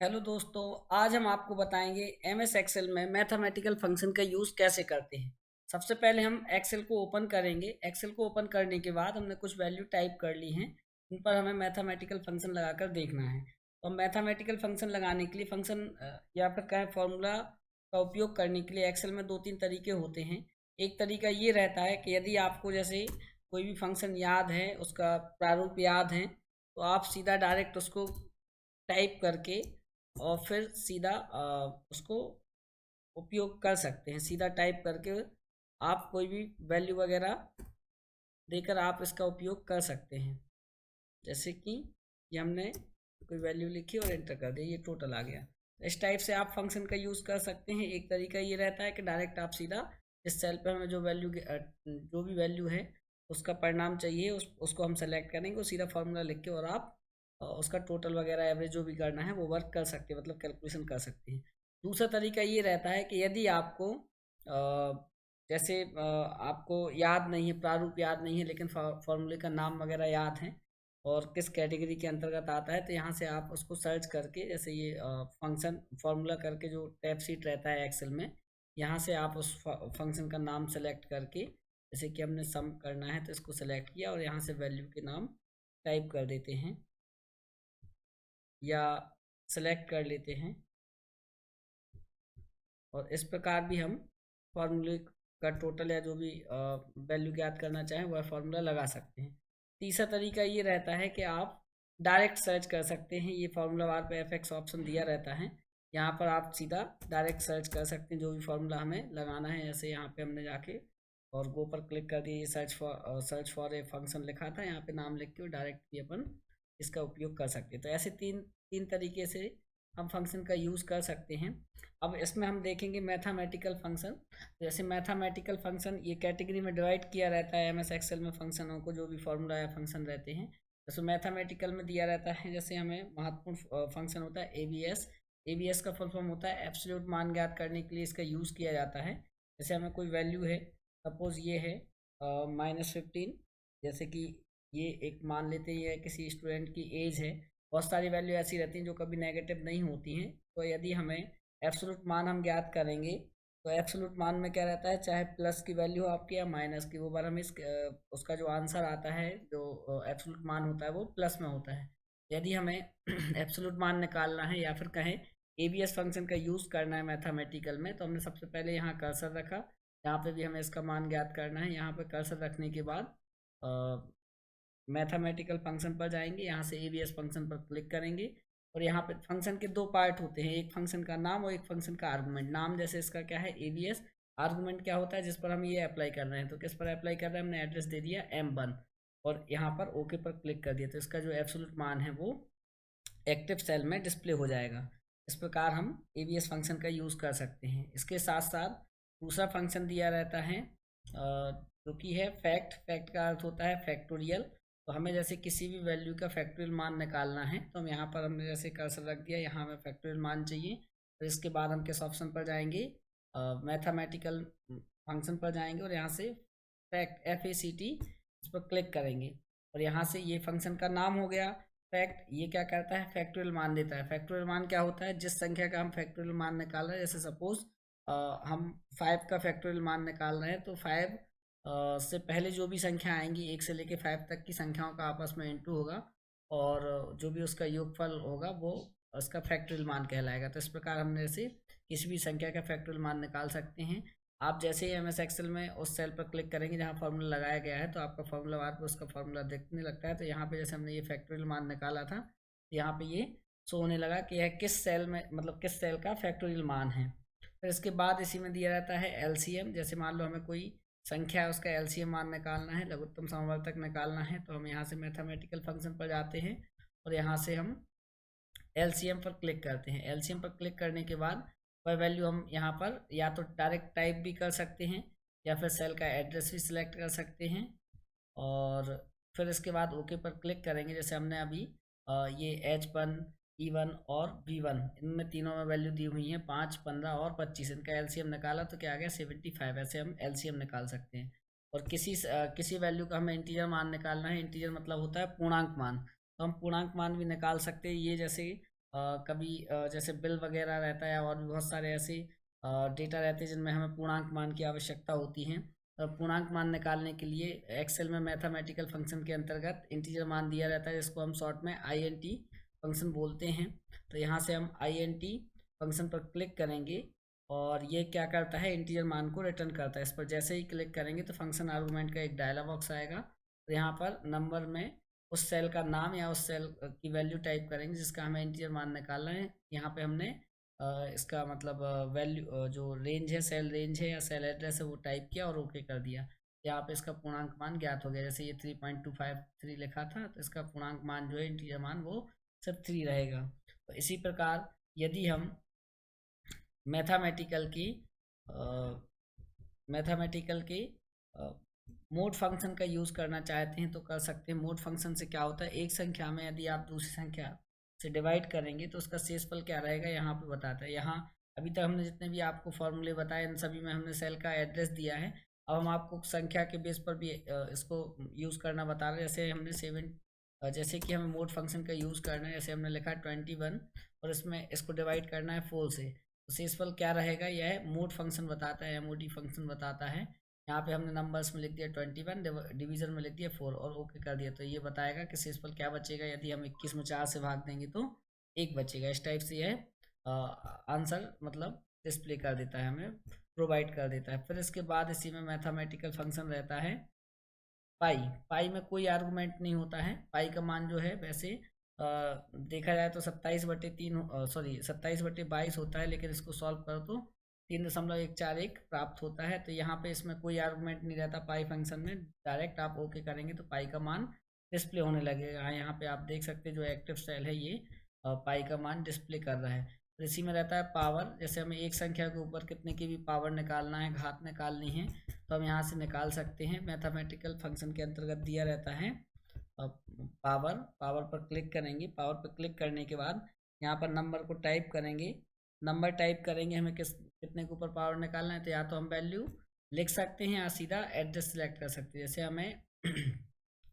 Hello दोस्तों। आज हम आपको बताएंगे एमएस एक्सेल में मैथमेटिकल फंक्शन का यूज़ कैसे करते हैं। सबसे पहले हम एक्सेल को ओपन करेंगे। एक्सेल को ओपन करने के बाद हमने कुछ वैल्यू टाइप कर ली हैं, उन पर हमें मैथमेटिकल फंक्शन लगाकर देखना है। तो मैथमेटिकल फंक्शन लगाने के लिए फंक्शन या फिर कहें फॉर्मूला का उपयोग करने के लिए एक्सेल में दो तीन तरीके होते हैं। एक तरीका ये रहता है कि यदि आपको जैसे कोई भी फंक्शन याद है, उसका प्रारूप याद है, तो आप सीधा डायरेक्ट उसको टाइप करके और फिर सीधा उसको उपयोग कर सकते हैं। सीधा टाइप करके आप कोई भी वैल्यू वगैरह देकर आप इसका उपयोग कर सकते हैं। जैसे कि ये हमने कोई वैल्यू लिखी और एंटर कर दिया, ये टोटल आ गया। इस टाइप से आप फंक्शन का यूज़ कर सकते हैं। एक तरीका ये रहता है कि डायरेक्ट आप सीधा इस सेल पे हमें जो भी वैल्यू है उसका परिणाम चाहिए, उसको हम सेलेक्ट करेंगे और सीधा फार्मूला लिख के और आप उसका टोटल वगैरह एवरेज जो भी करना है वो वर्क कर सकते हैं, मतलब कैलकुलेशन कर सकते हैं। दूसरा तरीका ये रहता है कि यदि आपको जैसे आपको याद नहीं है, प्रारूप याद नहीं है, लेकिन फार्मूले का नाम वगैरह याद है और किस कैटेगरी के अंतर्गत आता है, तो यहाँ से आप उसको सर्च करके, जैसे ये फंक्शन फार्मूला करके जो टैब शीट रहता है एक्सेल में, यहाँ से आप उस फंक्शन का नाम सेलेक्ट करके, जैसे कि हमने सम करना है तो इसको सेलेक्ट किया और यहाँ से वैल्यू के नाम टाइप कर देते हैं या सेलेक्ट कर लेते हैं और इस प्रकार भी हम फार्मूले का टोटल या जो भी वैल्यू ज्ञात करना चाहें वह फार्मूला लगा सकते हैं। तीसरा तरीका ये रहता है कि आप डायरेक्ट सर्च कर सकते हैं। ये फार्मूला बार पे एफ ऑप्शन दिया रहता है, यहाँ पर आप सीधा डायरेक्ट सर्च कर सकते हैं जो भी फार्मूला हमें लगाना है। जैसे यहाँ पे हमने जाके और गो पर क्लिक कर दिया, ये सर्च फॉर ए फंक्शन लिखा था, यहाँ पे नाम लिख के डायरेक्ट भी अपन इसका उपयोग कर सकते हैं। तो ऐसे तीन तीन तरीके से हम फंक्शन का यूज़ कर सकते हैं। अब इसमें हम देखेंगे मैथमेटिकल फंक्शन। जैसे मैथमेटिकल फंक्शन ये कैटेगरी में डिवाइड किया रहता है एमएस एक्सेल में फंक्शनों को, जो भी फार्मूला या फंक्शन रहते हैं। जैसे मैथमेटिकल में दिया रहता है, जैसे हमें महत्वपूर्ण फंक्शन होता है एबीएस। एबीएस का फुल फॉर्म होता है एब्सोल्यूट मान ज्ञात करने के लिए इसका यूज़ किया जाता है। जैसे हमें कोई वैल्यू है, सपोज ये है -15, जैसे कि ये एक मान लेते हैं, ये किसी स्टूडेंट की एज है। बहुत सारी वैल्यू ऐसी रहती हैं जो कभी नेगेटिव नहीं होती हैं। तो यदि हमें एब्सोल्यूट मान हम ज्ञात करेंगे, तो एब्सोल्यूट मान में क्या रहता है, चाहे प्लस की वैल्यू हो आपकी या माइनस की, वो बार हम उसका जो आंसर आता है, जो एब्सोल्यूट मान होता है वो प्लस में होता है। यदि हमें एब्सोल्यूट मान निकालना है या फिर कहें एबीएस फंक्शन का यूज़ करना है मैथमेटिकल में, तो हमने सबसे पहले यहाँ कर्सर रखा। यहाँ पे भी हमें इसका मान ज्ञात करना है। यहाँ पे कर्सर रखने के बाद मैथमेटिकल फंक्शन पर जाएंगे, यहाँ से एबीएस फंक्शन पर क्लिक करेंगे और यहाँ पे फंक्शन के दो पार्ट होते हैं, एक फंक्शन का नाम और एक फंक्शन का आर्गुमेंट। नाम जैसे इसका क्या है, एबीएस। आर्गुमेंट क्या होता है, जिस पर हम ये अप्लाई कर रहे हैं। तो किस पर अप्लाई कर रहे हैं, हमने एड्रेस दे दिया M1 और यहाँ पर ओके पर क्लिक कर दिया, तो इसका जो एब्सोल्यूट मान है वो एक्टिव सेल में डिस्प्ले हो जाएगा। इस प्रकार हम एबीएस फंक्शन का यूज़ कर सकते हैं। इसके साथ साथ दूसरा फंक्शन दिया रहता है जो कि है फैक्ट। फैक्ट का अर्थ होता है फैक्टोरियल। तो हमें जैसे किसी भी वैल्यू का फैक्टोरियल मान निकालना है, तो हम यहाँ पर हमने जैसे कर्सर रख दिया, यहाँ हमें फैक्टोरियल मान चाहिए। तो इसके बाद हम किस ऑप्शन पर जाएंगे, मैथमेटिकल फंक्शन पर जाएंगे और यहाँ से FACT इस पर क्लिक करेंगे और यहाँ से ये फंक्शन का नाम हो गया फैक्ट। ये क्या करता है, फैक्टोरियल मान देता है। फैक्टोरियल मान क्या होता है, जिस संख्या का हम फैक्टोरियल मान निकाल रहे हैं। जैसे सपोज हम 5 का फैक्टोरियल मान निकाल रहे हैं, तो 5 से पहले जो भी संख्या आएंगी 1 से लेके 5 तक की संख्याओं का आपस में इंटू होगा और जो भी उसका योगफल होगा वो उसका फैक्टोरियल मान कहलाएगा। तो इस प्रकार हम जैसे किसी भी संख्या का फैक्टोरियल मान निकाल सकते हैं। आप जैसे ही एमएस एक्सेल में उस सेल पर क्लिक करेंगे जहाँ फार्मूला लगाया गया है, तो आपका फार्मूला बार पर उसका फार्मूला दिखने लगता है। तो यहाँ पे जैसे हमने ये फैक्टोरियल मान निकाला था, तो यहाँ पे ये शो होने लगा कि यह किस सेल में, मतलब किस सेल का फैक्टोरियल मान है। फिर इसके बाद इसी में दिया रहता है एलसीएम। जैसे मान लो हमें कोई संख्या है, उसका एलसीएम मान निकालना है, लघुत्तम समवर्तक निकालना है, तो हम यहाँ से मैथमेटिकल फंक्शन पर जाते हैं और यहाँ से हम एलसीएम पर क्लिक करते हैं। एलसीएम पर क्लिक करने के बाद वह वैल्यू हम यहाँ पर या तो डायरेक्ट टाइप भी कर सकते हैं या फिर सेल का एड्रेस भी सिलेक्ट कर सकते हैं और फिर इसके बाद ओके पर क्लिक करेंगे। जैसे हमने अभी ये H1, E1 और V1, इनमें तीनों में वैल्यू दी हुई है 5, 15 और 25। इनका एलसीएम निकाला तो क्या आ गया, 75। ऐसे हम एलसीएम निकाल सकते हैं। और किसी वैल्यू का हमें इंटीजर मान निकालना है। इंटीजर मतलब होता है पूर्णांक मान, तो हम पूर्णांक मान भी निकाल सकते हैं। ये जैसे कभी जैसे बिल वगैरह रहता है और भी बहुत सारे ऐसे डेटा रहते हैं जिनमें हमें पूर्णांक मान की आवश्यकता होती है। पूर्णांक मान निकालने के लिए एक्सेल में मैथमेटिकल फंक्शन के अंतर्गत इंटीजर मान दिया रहता है, जिसको हम शॉर्ट में INT फंक्शन बोलते हैं। तो यहाँ से हम INT फंक्शन पर क्लिक करेंगे और ये क्या करता है, इंटीजर मान को रिटर्न करता है। इस पर जैसे ही क्लिक करेंगे तो फंक्शन आर्गूमेंट का एक डायलॉग बॉक्स आएगा। तो यहाँ पर नंबर में उस सेल का नाम या उस सेल की वैल्यू टाइप करेंगे जिसका हमें इंटीजर मान निकालना है। यहाँ पे हमने इसका मतलब वैल्यू जो रेंज है, सेल रेंज है या सेल एड्रेस है, वो टाइप किया और ओके कर दिया। यहाँ पे इसका पूर्णांक मान ज्ञात हो गया। जैसे ये 3.253 लिखा था, तो इसका पूर्णांक मान जो है इंटीजर मान वो सिर्फ 3 रहेगा। तो इसी प्रकार यदि हम मैथमेटिकल की मैथमेटिकल की मोड फंक्शन का यूज़ करना चाहते हैं तो कर सकते हैं। मोड फंक्शन से क्या होता है, एक संख्या में यदि आप दूसरी संख्या से डिवाइड करेंगे तो उसका शेषफल क्या रहेगा यहाँ पे बताता है। यहाँ अभी तक हमने जितने भी आपको फॉर्मूले बताए इन सभी में हमने सेल का एड्रेस दिया है। अब हम आपको संख्या के बेस पर भी इसको यूज़ करना बता रहे हैं। जैसे हमने जैसे कि हमें मोड फंक्शन का यूज़ करना है, जैसे हमने लिखा है 21 और इसमें इसको डिवाइड करना है 4 से, तो शेषफल क्या रहेगा, यह मोड फंक्शन बताता है, MOD फंक्शन बताता है। यहाँ पे हमने नंबर्स में लिख दिया 21, डिवीजन में लिख दिया 4 और ओके कर दिया। तो ये बताएगा कि शेषफल क्या बचेगा। यदि हम 21 में 4 से भाग देंगे तो 1 बचेगा। इस टाइप से यह आंसर मतलब डिस्प्ले कर देता है, हमें प्रोवाइड कर देता है। फिर इसके बाद इसी में मैथमेटिकल फंक्शन रहता है पाई। पाई में कोई आर्गूमेंट नहीं होता है। पाई का मान जो है वैसे देखा जाए तो 27/22 होता है, लेकिन इसको सॉल्व करो तो 3.141 प्राप्त होता है। तो यहाँ पे इसमें कोई आर्गूमेंट नहीं रहता पाई फंक्शन में। डायरेक्ट आप ओके करेंगे तो पाई का मान डिस्प्ले होने लगेगा। यहाँ पे आप देख सकते हैं जो एक्टिव सेल है ये पाई का मान डिस्प्ले कर रहा है। तो इसी में रहता है पावर। जैसे हमें एक संख्या के ऊपर कितने की भी पावर निकालना है, घात निकालनी है, तो हम यहाँ से निकाल सकते हैं। मैथमेटिकल फंक्शन के अंतर्गत दिया रहता है पावर। पावर पर क्लिक करेंगे। पावर पर क्लिक करने के बाद यहाँ पर नंबर को टाइप करेंगे। नंबर टाइप करेंगे, हमें कितने के ऊपर पावर निकालना है, तो या तो हम वैल्यू लिख सकते हैं या सीधा एड्रेस सेलेक्ट कर सकते हैं। जैसे हमें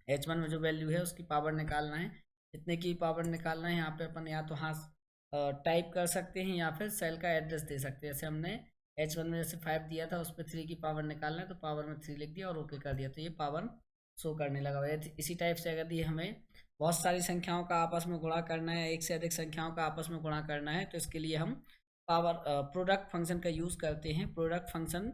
H1 में जो वैल्यू है उसकी पावर निकालना है, कितने की पावर निकालना है, यहाँ पे अपन या तो हाथ टाइप कर सकते हैं या फिर सेल का एड्रेस दे सकते हैं। जैसे हमने H1 में जैसे 5 दिया था, उस पर 3 की पावर निकालना है तो पावर में 3 लिख दिया और ओके कर दिया, तो ये पावर शो करने लगा हुआ है। इसी टाइप से अगर ये हमें बहुत सारी संख्याओं का आपस में गुणा करना है, एक से अधिक संख्याओं का आपस में गुणा करना है, तो इसके लिए हम पावर प्रोडक्ट फंक्शन का यूज़ करते हैं। प्रोडक्ट फंक्शन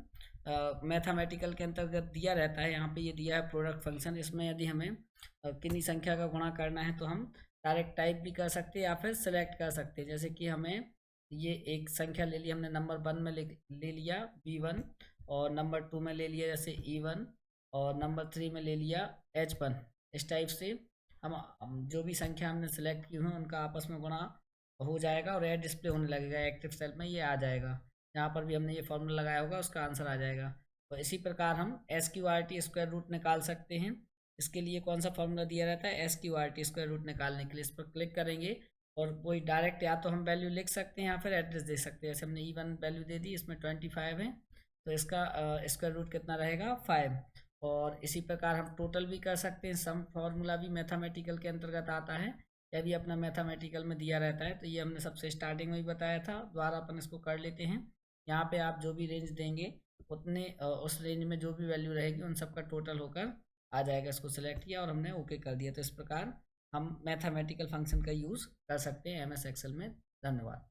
मैथमेटिकल के अंतर्गत दिया रहता है। यहाँ पे ये दिया है प्रोडक्ट फंक्शन। इसमें यदि हमें किन्हीं संख्या का गुणा करना है तो हम डायरेक्ट टाइप भी कर सकते हैं या फिर सेलेक्ट कर सकते हैं। जैसे कि हमें ये एक संख्या ले ली, हमने नंबर 1 में ले लिया B1 और नंबर 2 में ले लिया जैसे E1 और नंबर 3 में ले लिया H1। इस टाइप से हम जो भी संख्या हमने सेलेक्ट की हुई उनका आपस में गुणा हो जाएगा और यह डिस्प्ले होने लगेगा एक्टिव सेल में, ये आ जाएगा। जहाँ पर भी हमने ये फॉर्मूला लगाया होगा उसका आंसर आ जाएगा। तो इसी प्रकार हम SQRT स्क्वायर रूट निकाल सकते हैं। इसके लिए कौन सा फॉर्मूला दिया रहता है, SQRT स्क्वायर रूट निकालने के लिए। इस पर क्लिक करेंगे और कोई डायरेक्ट या तो हम वैल्यू लिख सकते हैं या फिर एड्रेस दे सकते हैं। जैसे हमने E1 वैल्यू दे दी, इसमें 25 है, तो इसका स्क्वायर रूट कितना रहेगा 5। और इसी प्रकार हम टोटल भी कर सकते हैं। सम फॉर्मूला भी मैथमेटिकल के अंतर्गत आता है, यह भी अपना मैथमेटिकल में दिया रहता है। तो ये हमने सबसे स्टार्टिंग में ही बताया था, दोबारा अपन इसको कर लेते हैं। यहाँ पे आप जो भी रेंज देंगे उतने उस रेंज में जो भी वैल्यू रहेगी उन सब का टोटल होकर आ जाएगा। इसको सिलेक्ट किया और हमने ओके कर दिया। तो इस प्रकार हम मैथमेटिकल फंक्शन का यूज़ कर सकते हैं MS एक्सेल में। धन्यवाद।